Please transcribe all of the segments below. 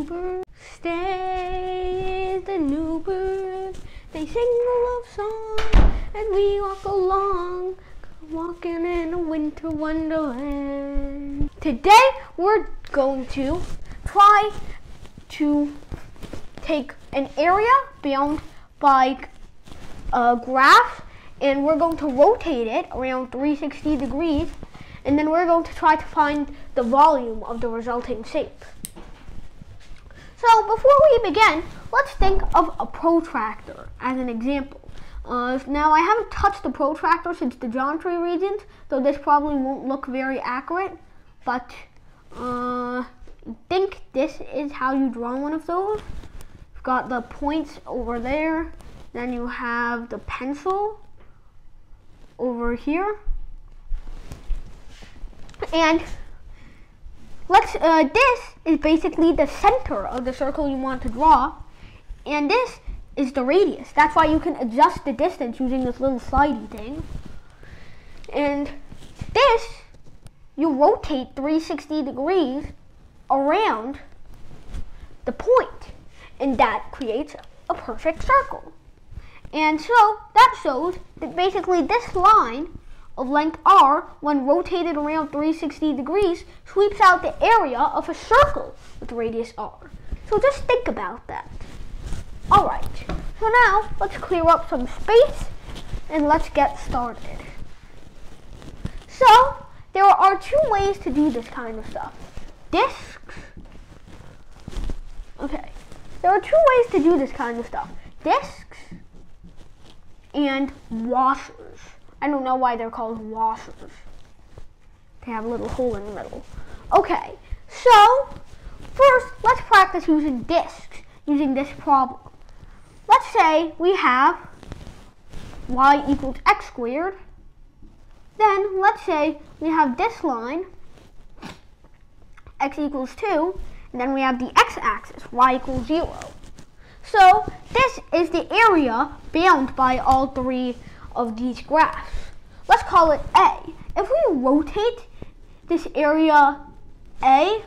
bird. Stay is the new bird. They sing a love song and we walk along, walking in a winter wonderland. Today we're going to try to take an area bound by a graph, and we're going to rotate it around 360 degrees, and then we're going to try to find the volume of the resulting shape. So before we begin, let's think of a protractor as an example. Now I haven't touched the protractor since the geometry regions, so this probably won't look very accurate, but I think this is how you draw one of those. You've got the points over there, then you have the pencil over here, and this is basically the center of the circle you want to draw, and this is the radius. That's why you can adjust the distance using this little slidey thing. And this, you rotate 360 degrees around the point, and that creates a perfect circle. And so that shows that basically this line of length r, when rotated around 360 degrees, sweeps out the area of a circle with radius r. So just think about that. Alright, so now let's clear up some space and let's get started. So there are two ways to do this kind of stuff. Discs. Okay, there are two ways to do this kind of stuff. Discs and washers. I don't know why they're called washers. They have a little hole in the middle. Okay, so first let's practice using discs, using this problem. Let's say we have y equals x squared. Then let's say we have this line, x equals 2, and then we have the x-axis, y equals 0. So this is the area bound by all three of these graphs. Let's call it A. If we rotate this area A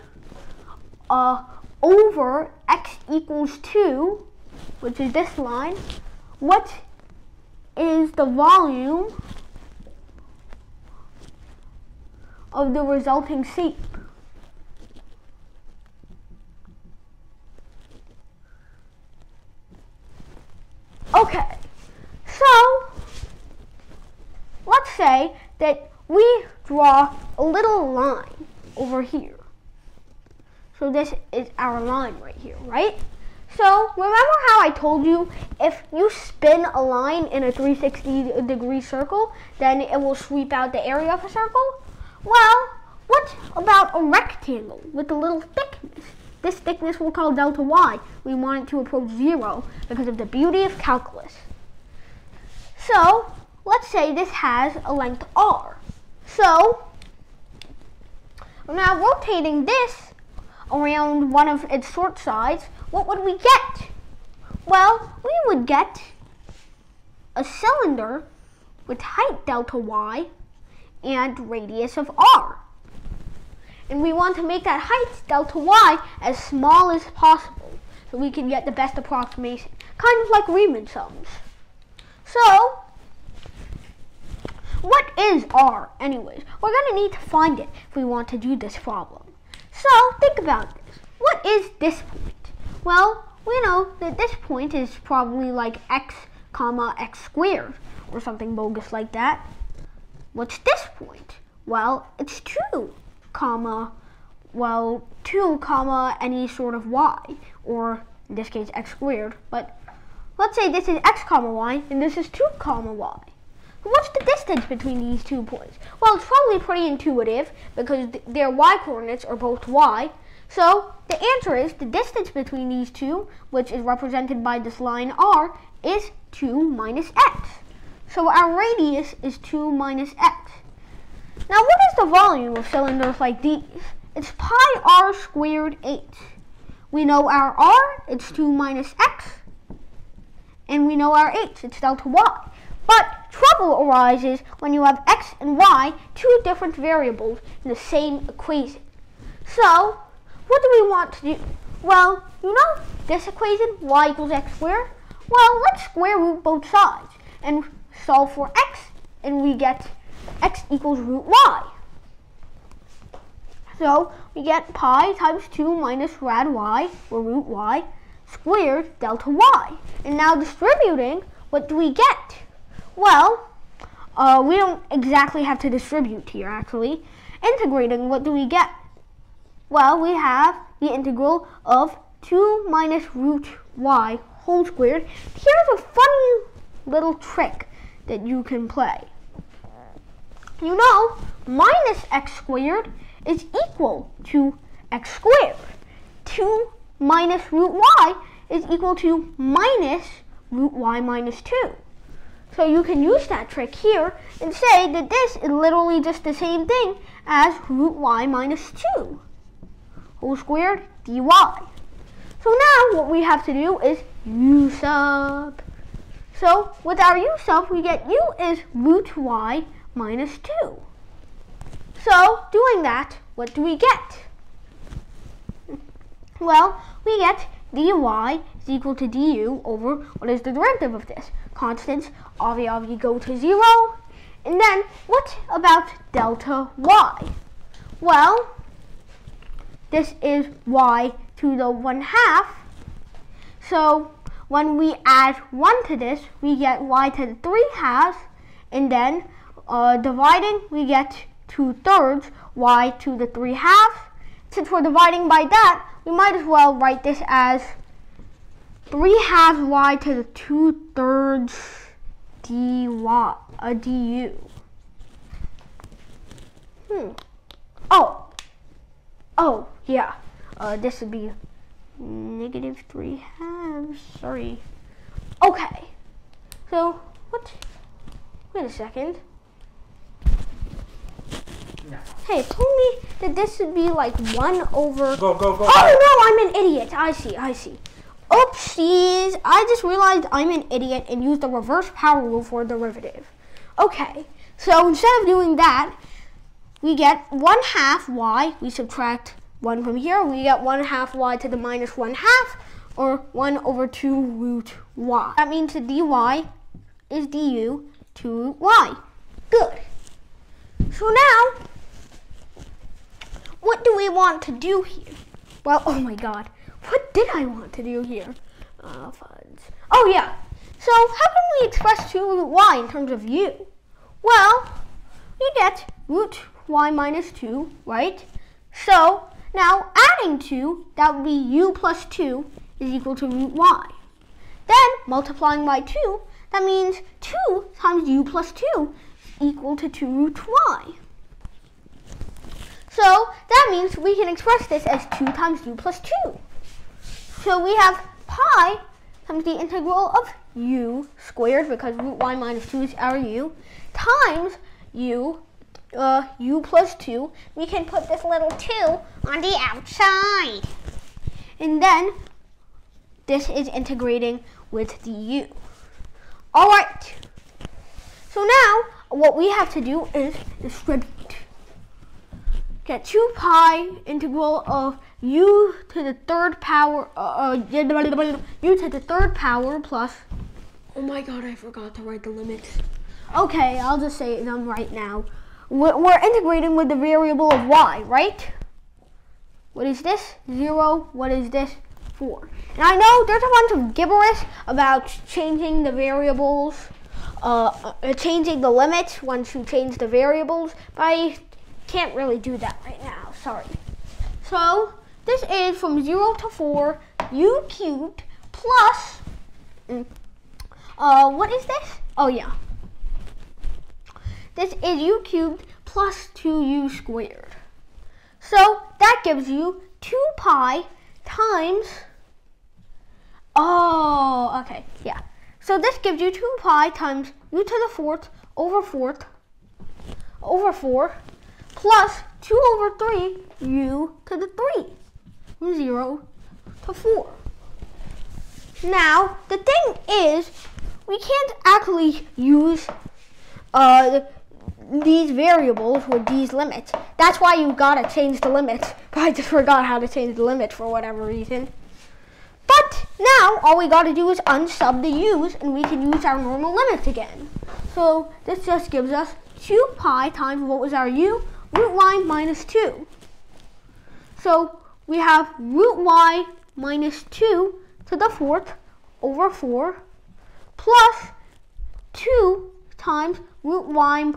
over x equals 2, which is this line, what is the volume of the resulting shape? Okay, so let's say that we draw a little line over here. So this is our line right here, right? So remember how I told you if you spin a line in a 360 degree circle, then it will sweep out the area of a circle? Well, what about a rectangle with a little thickness? This thickness we'll call delta y. We want it to approach 0 because of the beauty of calculus. So let's say this has a length r. So now rotating this around one of its short sides, what would we get? Well, we would get a cylinder with height delta y and radius of r. And we want to make that height delta y as small as possible so we can get the best approximation, kind of like Riemann sums. So what is r anyways? We're going to need to find it if we want to do this problem. So think about this. What is this point? Well, we know that this point is probably like x comma x squared or something bogus like that. What's this point? Well, it's 2 comma any sort of y, or in this case x squared, but let's say this is x comma y and this is 2 comma y. What's the distance between these 2 points? Well, it's probably pretty intuitive because their y coordinates are both y. So the answer is the distance between these two, which is represented by this line r, is 2 minus x. So our radius is 2 minus x. Now what is the volume of cylinders like these? It's pi r squared h. We know our r, it's 2 minus x, and we know our h, it's delta y. But trouble arises when you have x and y, two different variables in the same equation. So what do we want to do? Well, you know this equation, y equals x squared? Well, let's square root both sides and solve for x, and we get x equals root y. So we get pi times 2 minus rad y, or root y, squared delta y. And now distributing, what do we get? Well, we don't exactly have to distribute here, actually. Integrating, what do we get? Well, we have the integral of 2 minus root y whole squared. Here's a funny little trick that you can play. You know, minus x squared is equal to x squared. 2 minus root y is equal to minus root y minus 2. So you can use that trick here and say that this is literally just the same thing as root y minus 2 whole squared dy. So now what we have to do is u sub. So with our u sub, we get u is root y minus 2. So doing that, what do we get? Well, we get dy is equal to du over what is the derivative of this? Constants obviously go to 0. And then what about delta y? Well, this is y to the 1/2. So when we add 1 to this, we get y to the 3/2. And then dividing, we get 2/3 y to the 3/2. Since we're dividing by that, we might as well write this as 3/2 y to the 2/3 du. Oh, yeah. This would be negative 3/2. Sorry. Okay. So, what? Wait a second. No. Hey, it told me that this would be like 1 over... Go. Oh, no, I'm an idiot. I see. Oopsies. I just realized I'm an idiot and used the reverse power rule for derivative. Okay, so instead of doing that, we get 1/2 y. We subtract 1 from here. We get 1/2 y to the minus 1/2, or 1 over 2 root y. That means the dy is du to root y. Good. So now, what do we want to do here? Well, oh my god, what did I want to do here? Fudge. Oh yeah, so how can we express 2 root y in terms of u? Well, we get root y minus 2, right? So now adding 2, that would be u plus 2 is equal to root y. Then multiplying by 2, that means 2 times u plus 2 is equal to 2 root y. So that means we can express this as 2 times u plus 2. So we have pi times the integral of u squared, because root y minus 2 is our u, times u plus 2. We can put this little 2 on the outside. And then this is integrating with the u. Alright. So now what we have to do is distribute. Get 2 pi integral of u to the 3rd power, u to the 3rd power plus, oh my god, I forgot to write the limits. Okay, I'll just say them right now. We're integrating with the variable of y, right? What is this? 0. What is this? 4. And I know there's a bunch of gibberish about changing the variables, changing the limits once you change the variables, but I can't really do that right now, sorry. So this is from 0 to 4 u cubed plus, what is this? Oh yeah. This is u cubed plus 2u squared. So that gives you 2 pi times, oh, okay, yeah. So this gives you 2 pi times u to the 4th over 4 plus 2 over 3 u to the 3, from 0 to 4. Now, the thing is, we can't actually use these variables with these limits. That's why you gotta change the limits. But I just forgot how to change the limits for whatever reason. But now all we gotta do is unsub the u's and we can use our normal limits again. So this just gives us 2 pi times, what was our u? Root y minus 2. So we have root y minus 2 to the 4th over 4 plus 2 times root y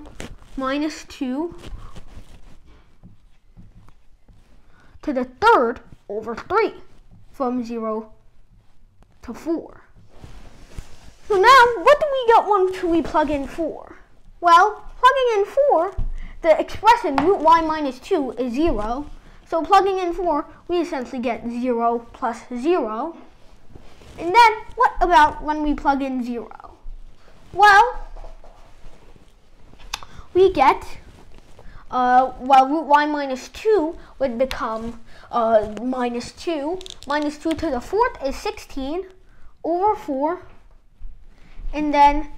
minus 2 to the 3rd over 3 from 0 to 4. So now, what do we get once we plug in 4? Well, plugging in 4, the expression root y minus 2 is 0. So plugging in 4, we essentially get 0 plus 0. And then, what about when we plug in 0? Well, we get, root y minus 2 would become minus 2. Minus 2 to the 4th is 16 over 4. And then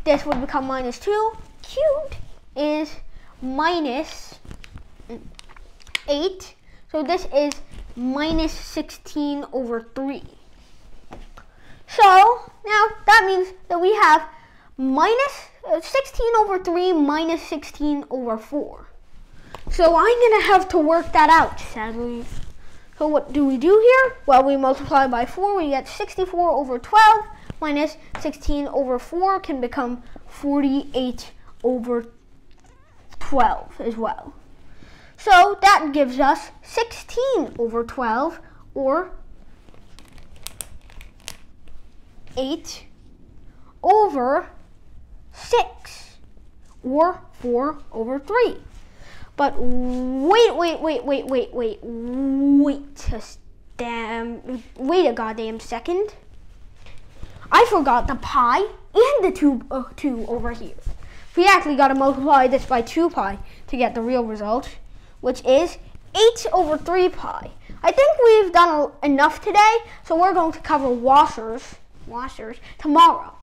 this would become minus 2. Cubed is minus 8. So this is minus 16 over 3. So now that means that we have minus 16 over 3 minus 16 over 4. So I'm going to have to work that out, sadly. So what do we do here? Well, we multiply by 4. We get 64 over 12 minus 16 over 4 can become 48 over 12 as well. So that gives us 16 over 12, or 8 over 6, or 4 over 3. But wait a goddamn second. I forgot the pi and the 2 over here. We actually got to multiply this by 2 pi to get the real result, which is 8 over 3 pi. I think we've done enough today, so we're going to cover washers tomorrow.